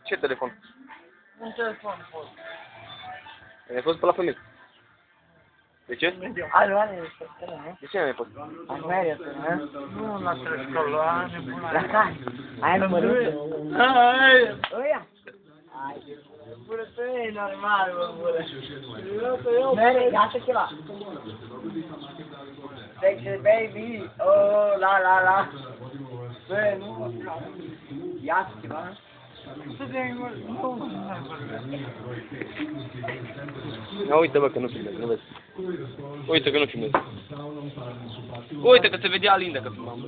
Ce telefon? Un telefon fost. Ai fost pe la femeie. De ce? Are, De ce n-ai fost? Are, nu la trăscălă, a nebunat. La care? Aia numărul? Hai! Ăia? Bură, tu e normal, bă, bură. Mere, ia-te ceva. Sexy baby, oh, la. Bă, nu, Ia-te ceva. Ia uite bă că nu filmez, nu vezi. Uite că nu filmez. Uite că se vedea Linda că filmam bă.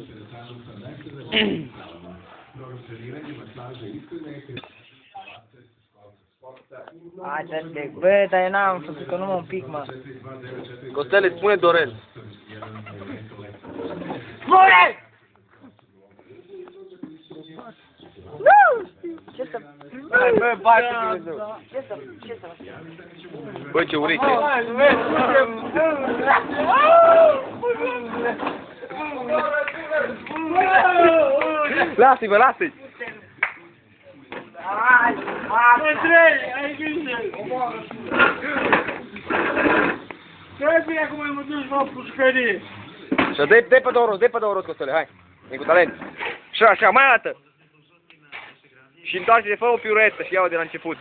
Hai, dă-te, bă, dar eu n-am făcut-o numai un pic, mă. Costele, spune Dorel. Spune! Nu! Ce să... Hai bă, bate Dumnezeu. Ce să... Bă, ce ureche. Lasă-i bă, lasă-i. Andrei, ai grijă! Trebuie bine acum mă duci la pușcărie. Și dă-i pe două roți, Costele, hai. E cu talent. Și așa, mai arată. Și întoarce-te, fă o piruetă și ia-o de la început.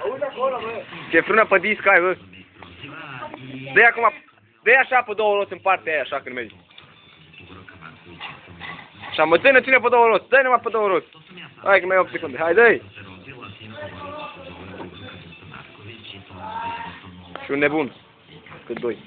Auzi acolo, bă. Ce frână pe disc ai, bă. Dă-i acum, dă-i așa pe două roți în partea aia, așa când mergi. Așa, mă, ține pe două roți, dă-i numai pe două roți. Hai că mai e 8 secunde, hai, dă-i. Și un nebun, cât doi.